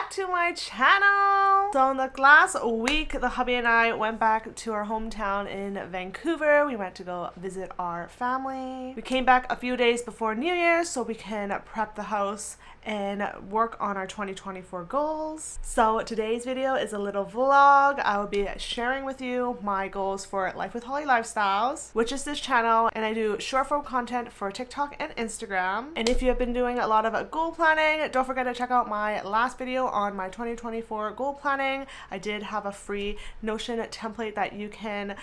back to my channel. So in the last week, the hubby and I went back to our hometown in Vancouver. We went to go visit our family. We came back a few days before New Year's so we can prep the house and work on our 2024 goals. So today's video is a little vlog. I will be sharing with you my goals for Life with Holly Lifestyles, which is this channel, and I do short form content for TikTok and Instagram. And if you have been doing a lot of goal planning, don't forget to check out my last video on my 2024 goal planning. I did have a free Notion template that you can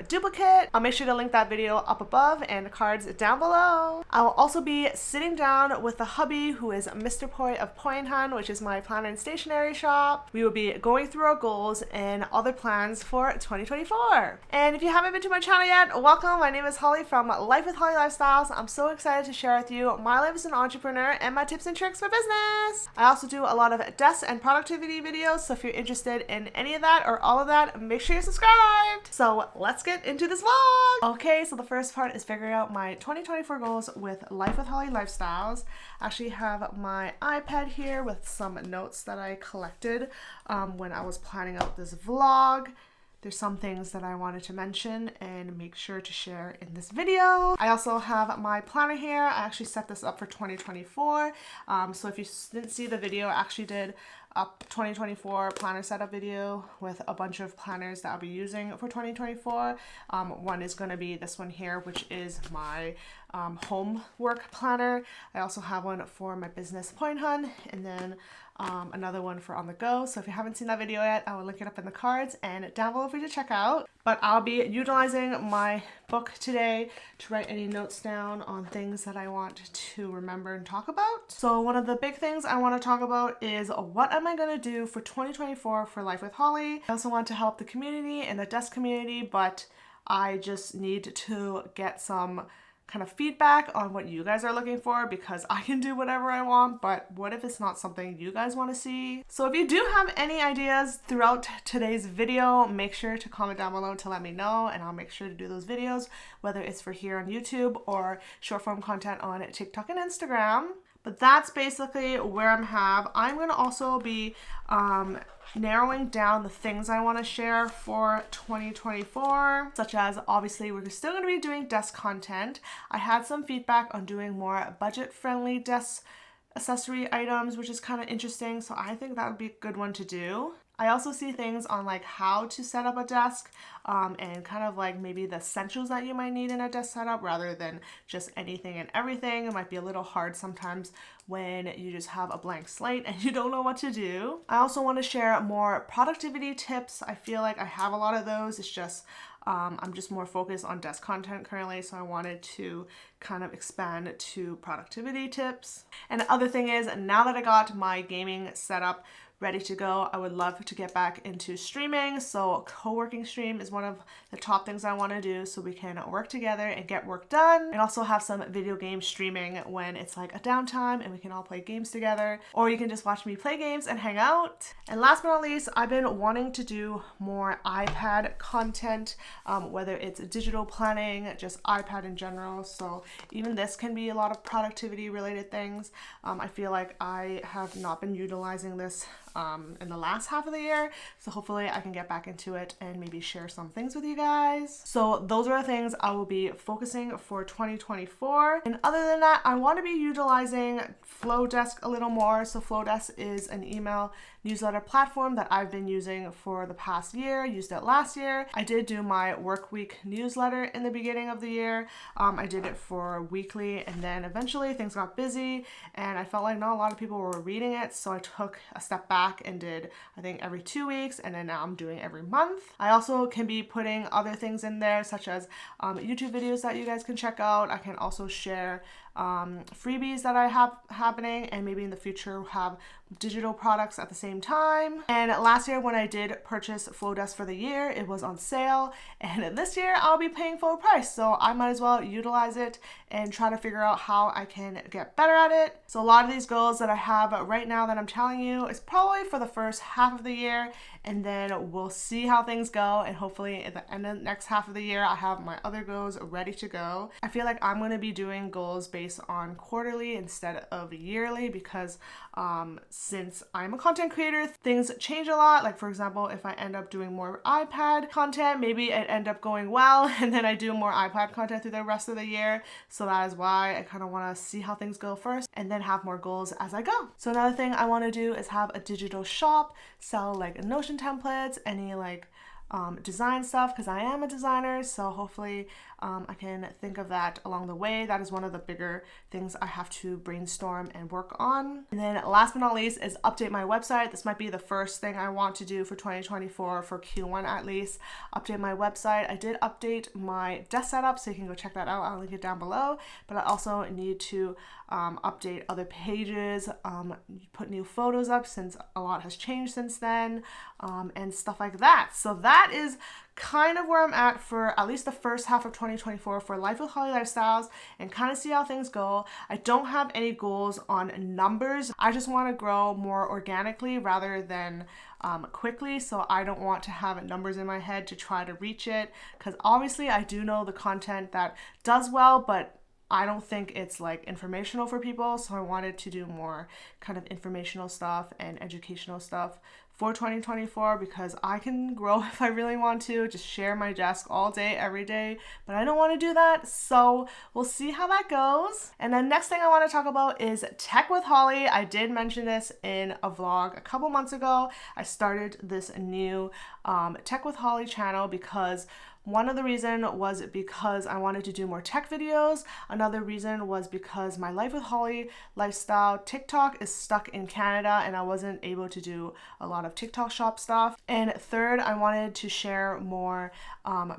duplicate. I'll make sure to link that video up above and the cards down below. I will also be sitting down with the hubby, who is Mr. Poi of Poi and Hun, which is my planner and stationery shop. We will be going through our goals and other plans for 2024. And if you haven't been to my channel yet, welcome. My name is Holly from Life with Holly Lifestyles. I'm so excited to share with you my life as an entrepreneur and my tips and tricks for business. I also do a lot of desk and productivity videos, so if you're interested in any of that or all of that, make sure you're subscribed. So let's get into this vlog. Okay, so the first part is figuring out my 2024 goals with Life with Holly Lifestyles. I actually have my iPad here with some notes that I collected when I was planning out this vlog. There's some things that I wanted to mention and make sure to share in this video. I also have my planner here. I actually set this up for 2024. So if you didn't see the video, I actually did a 2024 planner setup video with a bunch of planners that I'll be using for 2024. One is going to be this one here, which is my home work planner. I also have one for my business Poi and Hun, and then another one for on the go. So if you haven't seen that video yet, I will link it up in the cards and down below for you to check out. But I'll be utilizing my book today to write any notes down on things that I want to remember and talk about. So one of the big things I want to talk about is what am I going to do for 2024 for Life with Holly. I also want to help the community and the desk community, but I just need to get some kind of feedback on what you guys are looking for, because I can do whatever I want, but what if it's not something you guys want to see? So if you do have any ideas throughout today's video, make sure to comment down below to let me know, and I'll make sure to do those videos, whether it's for here on YouTube or short form content on TikTok and Instagram. But that's basically where I'm going to also be narrowing down the things I want to share for 2024, such as obviously we're still going to be doing desk content. I had some feedback on doing more budget-friendly desk accessory items, which is kind of interesting, so I think that would be a good one to do. I also see things on like how to set up a desk and kind of like maybe the essentials that you might need in a desk setup rather than just anything and everything. It might be a little hard sometimes when you just have a blank slate and you don't know what to do. I also want to share more productivity tips. I feel like I have a lot of those. It's just I'm just more focused on desk content currently, so I wanted to kind of expand to productivity tips. And the other thing is, now that I got my gaming setup ready to go, I would love to get back into streaming. So a co-working stream is one of the top things I want to do so we can work together and get work done, and also have some video game streaming when it's like a downtime and we can all play games together, or you can just watch me play games and hang out. And last but not least, I've been wanting to do more iPad content, whether it's digital planning, just iPad in general. So even this can be a lot of productivity related things. I feel like I have not been utilizing this in the last half of the year, so hopefully I can get back into it and maybe share some things with you guys. So those are the things I will be focusing for 2024. And other than that, I want to be utilizing Flowdesk a little more. So Flowdesk is an email newsletter platform that I've been using for the past year. Used it last year. I did do my work week newsletter in the beginning of the year. I did it for weekly, and then eventually things got busy and I felt like not a lot of people were reading it, so I took a step back and did, I think, every 2 weeks, and then now I'm doing every month. I also can be putting other things in there, such as YouTube videos that you guys can check out. I can also share freebies that I have happening, and maybe in the future have digital products at the same time. And last year when I did purchase Flowdesk for the year, it was on sale, and this year I'll be paying full price, so I might as well utilize it and try to figure out how I can get better at it. So a lot of these goals that I have right now that I'm telling you is probably for the first half of the year, and then we'll see how things go, and hopefully at the end of the next half of the year I have my other goals ready to go. I feel like I'm going to be doing goals based on quarterly instead of yearly because since I'm a content creator, things change a lot. Like for example, if I end up doing more iPad content, maybe it end up going well and then I do more iPad content through the rest of the year. So that is why I kind of want to see how things go first and then have more goals as I go. So another thing I want to do is have a digital shop, sell like Notion templates, any like design stuff, because I am a designer, so hopefully I can think of that along the way. That is one of the bigger things I have to brainstorm and work on. And then last but not least is update my website. This might be the first thing I want to do for 2024, for Q1 at least. Update my website. I did update my desk setup, so you can go check that out. I'll link it down below. But I also need to update other pages, put new photos up since a lot has changed since then, and stuff like that. So that is kind of where I'm at for at least the first half of 2024 for Life with Holly Lifestyles, and kind of see how things go. I don't have any goals on numbers. I just want to grow more organically rather than quickly, so I don't want to have numbers in my head to try to reach it, because obviously I do know the content that does well, but I don't think it's like informational for people, so I wanted to do more kind of informational stuff and educational stuff for 2024, because I can grow if I really want to, just share my desk all day, every day, but I don't want to do that, so we'll see how that goes. And then next thing I want to talk about is Tech with Holly. I did mention this in a vlog a couple months ago. I started this new Tech with Holly channel because one of the reason was because I wanted to do more tech videos. Another reason was because my Life with Holly lifestyle TikTok is stuck in Canada and I wasn't able to do a lot of TikTok shop stuff. And third, I wanted to share more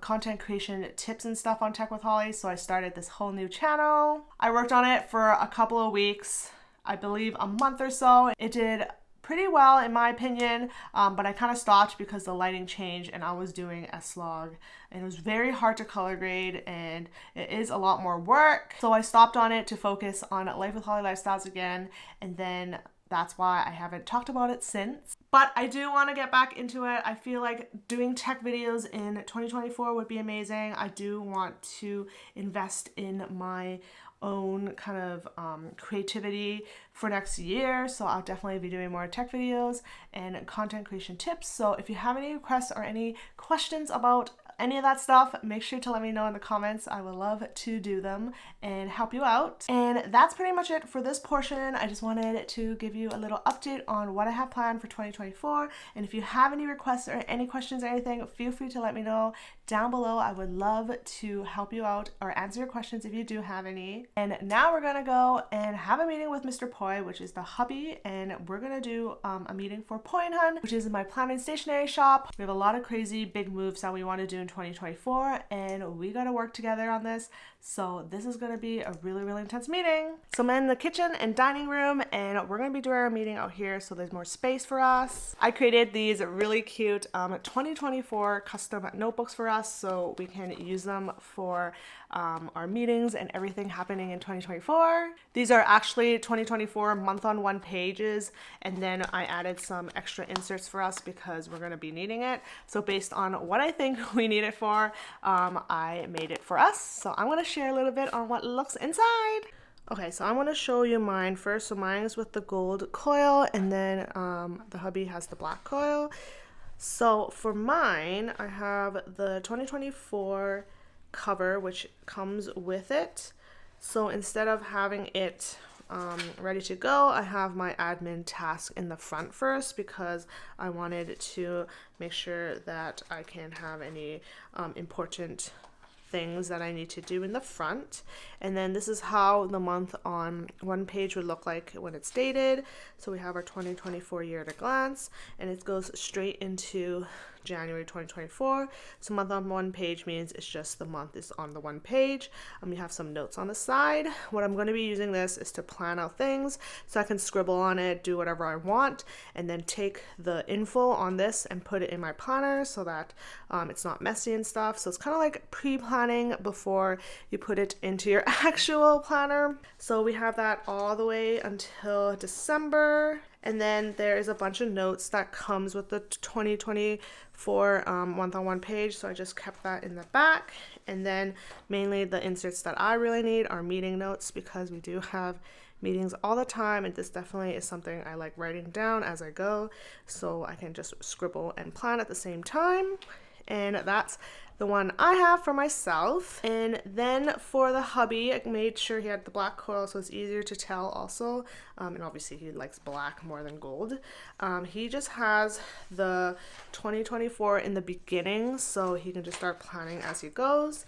content creation tips and stuff on Tech with Holly, so I started this whole new channel. I worked on it for a couple of weeks, I believe a month or so. It did pretty well in my opinion, but I kind of stopped because the lighting changed and I was doing S-Log and it was very hard to color grade and it is a lot more work. So I stopped on it to focus on Life with Holly Lifestyles again, and then that's why I haven't talked about it since. But I do want to get back into it. I feel like doing tech videos in 2024 would be amazing. I do want to invest in my own kind of creativity for next year, so I'll definitely be doing more tech videos and content creation tips. So if you have any requests or any questions about any of that stuff, make sure to let me know in the comments. I would love to do them and help you out. And that's pretty much it for this portion. I just wanted to give you a little update on what I have planned for 2024. And if you have any requests or any questions or anything, feel free to let me know down below. I would love to help you out or answer your questions if you do have any. And now we're gonna go and have a meeting with Mr. Poi, which is the hubby, and we're gonna do a meeting for Poi and Hun, which is my planning stationery shop. We have a lot of crazy big moves that we want to do in 2024, and we gotta work together on this. So this is gonna be a really, really intense meeting. So I'm in the kitchen and dining room, and we're gonna be doing our meeting out here so there's more space for us. I created these really cute 2024 custom notebooks for us so we can use them for our meetings and everything happening in 2024. These are actually 2024 month-on-one pages, and then I added some extra inserts for us because we're gonna be needing it. So based on what I think we need it for, I made it for us. So I'm gonna share a little bit on what looks inside. Okay, so I want to show you mine first. So mine is with the gold coil, and then the hubby has the black coil. So for mine, I have the 2024 cover, which comes with it. So instead of having it ready to go, I have my admin task in the front first because I wanted to make sure that I can have any important things that I need to do in the front. And then this is how the month on one page would look like when it's dated. So we have our 2024 year at a glance, and it goes straight into January 2024. So month on one page means it's just the month is on the one page. We have some notes on the side. What I'm going to be using this is to plan out things so I can scribble on it, do whatever I want, and then take the info on this and put it in my planner so that it's not messy and stuff. So it's kind of like pre-planning before you put it into your actual planner. So we have that all the way until December. And then there is a bunch of notes that comes with the 2024 month-on-one page, so I just kept that in the back. And then mainly the inserts that I really need are meeting notes, because we do have meetings all the time, and this definitely is something I like writing down as I go, so I can just scribble and plan at the same time. And that's the one I have for myself. And then for the hubby, I made sure he had the black coral so it's easier to tell also. And obviously he likes black more than gold. He just has the 2024 in the beginning, so he can just start planning as he goes.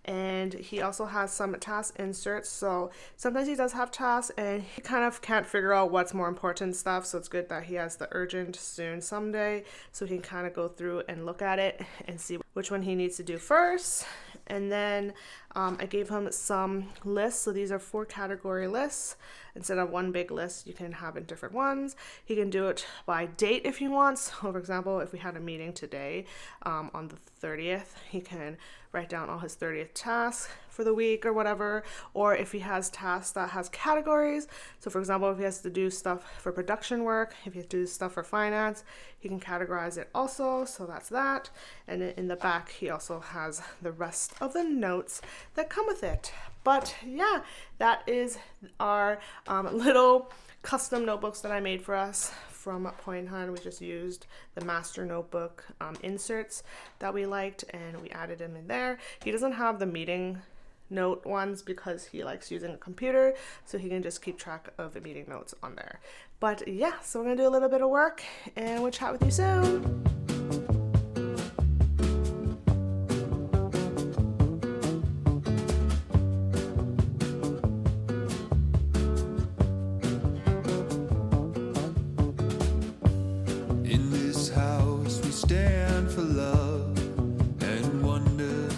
And he also has some task inserts, so sometimes he does have tasks and he kind of can't figure out what's more important stuff, so it's good that he has the urgent, soon, someday, so he can kind of go through and look at it and see which one he needs to do first. And then I gave him some lists, so these are 4 category lists. Instead of one big list, you can have it different ones. He can do it by date if he wants. So for example, if we had a meeting today on the 30th, he can write down all his 30th tasks for the week or whatever. Or if he has tasks that has categories, so for example, if he has to do stuff for production work, if he has to do stuff for finance, he can categorize it also, so that's that. And in the back, he also has the rest of the notes that come with it. But yeah, that is our little custom notebooks that I made for us from Point Hunt. We just used the master notebook inserts that we liked, and we added them in there. He doesn't have the meeting note ones because he likes using a computer, so he can just keep track of the meeting notes on there. But yeah, so we're gonna do a little bit of work and we'll chat with you soon. Stand for love and wonder.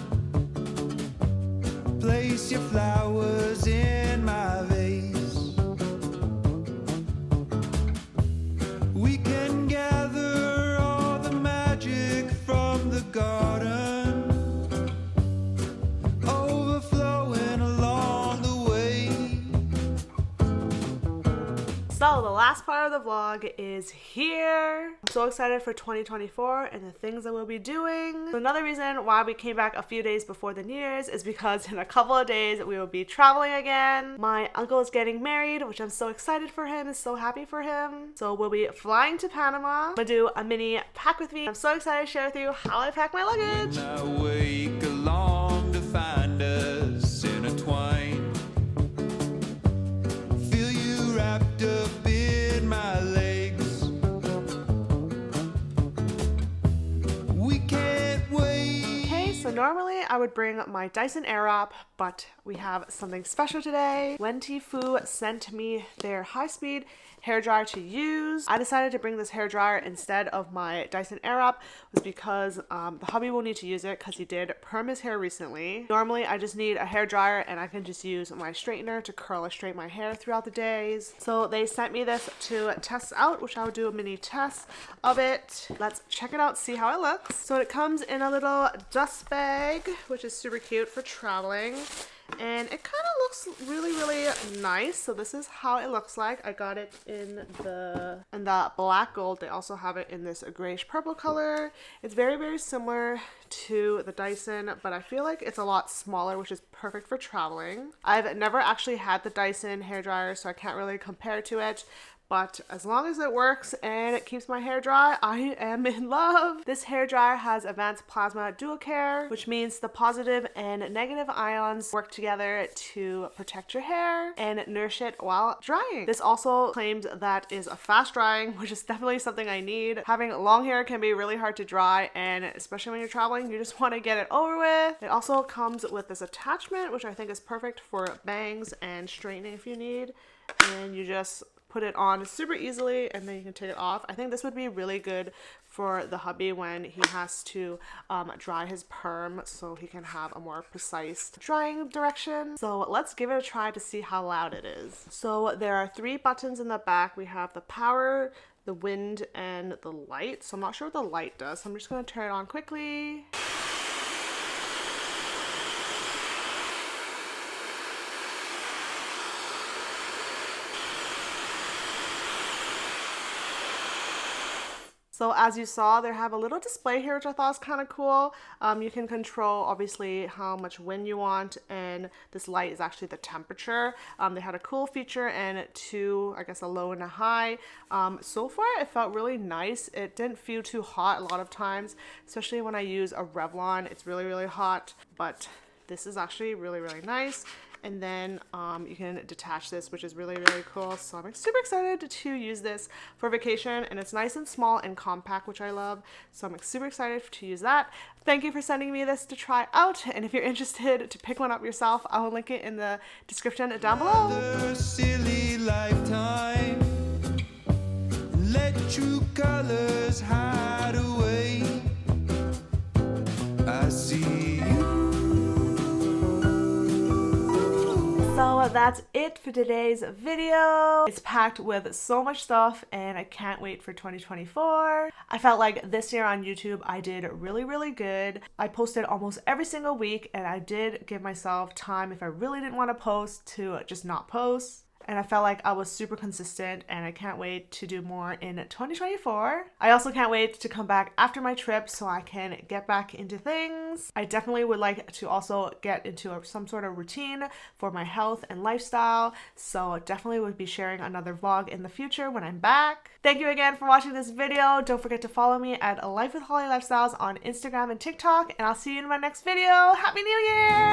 Place your flowers in my vase. We can gather all the magic from the garden, overflowing along the way. So the last part of the vlog is here. I'm so excited for 2024 and the things that we'll be doing. Another reason why we came back a few days before the New Year's is because in a couple of days we will be traveling again. My uncle is getting married, which I'm so excited for him and so happy for him. So we'll be flying to Panama. I'm gonna do a mini pack with me. I'm so excited to share with you how I pack my luggage. When I wake along to find us intertwined, feel you wrapped up in my legs. We can't wait. Okay, so normally I would bring my Dyson Airwrap, but we have something special today. Wentifu sent me their high-speed hairdryer to use. I decided to bring this hairdryer instead of my Dyson Airwrap was because the hubby will need to use it because he did perm his hair recently. Normally I just need a hairdryer and I can just use my straightener to curl or straighten my hair throughout the days. So they sent me this to test out, which I'll do a mini test of it. Let's check it out, see how it looks. So it comes in a little dust bag, which is super cute for traveling. And it kind of looks really, really nice. So this is how it looks like. I got it in the black gold. They also have it in this grayish purple color. It's very, very similar to the Dyson, but I feel like it's a lot smaller, which is perfect for traveling. I've never actually had the Dyson hairdryer, so I can't really compare to it. But as long as it works and it keeps my hair dry, I am in love. This hairdryer has advanced plasma dual care, which means the positive and negative ions work together to protect your hair and nourish it while drying. This also claims that is a fast drying, which is definitely something I need. Having long hair can be really hard to dry, and especially when you're traveling, you just want to get it over with. It also comes with this attachment, which I think is perfect for bangs and straightening if you need. And you just put it on super easily and then you can take it off. I think this would be really good for the hubby when he has to dry his perm so he can have a more precise drying direction. So let's give it a try to see how loud it is. So there are 3 buttons in the back. We have the power, the wind, and the light. So I'm not sure what the light does, so I'm just going to turn it on quickly. So as you saw, they have a little display here, which I thought was kind of cool. You can control obviously how much wind you want, and this light is actually the temperature. They had a cool feature and two, I guess a low and a high. So far it felt really nice. It didn't feel too hot a lot of times, especially when I use a Revlon. It's really, really hot, but this is actually really, really nice. And then you can detach this, which is really, really cool. So I'm super excited to use this for vacation, and it's nice and small and compact, which I love. So I'm super excited to use that. Thank you for sending me this to try out. And if you're interested to pick one up yourself, I will link it in the description down below. Another silly lifetime. Let true colors hide away. I see you. So that's it for today's video. It's packed with so much stuff and I can't wait for 2024. I felt like this year on YouTube I did really, really good. I posted almost every single week, and I did give myself time if I really didn't want to post to just not post. And I felt like I was super consistent, and I can't wait to do more in 2024. I also can't wait to come back after my trip so I can get back into things. I definitely would like to also get into some sort of routine for my health and lifestyle. So definitely would be sharing another vlog in the future when I'm back. Thank you again for watching this video. Don't forget to follow me at Life with Holly Lifestyles on Instagram and TikTok, and I'll see you in my next video. Happy New Year!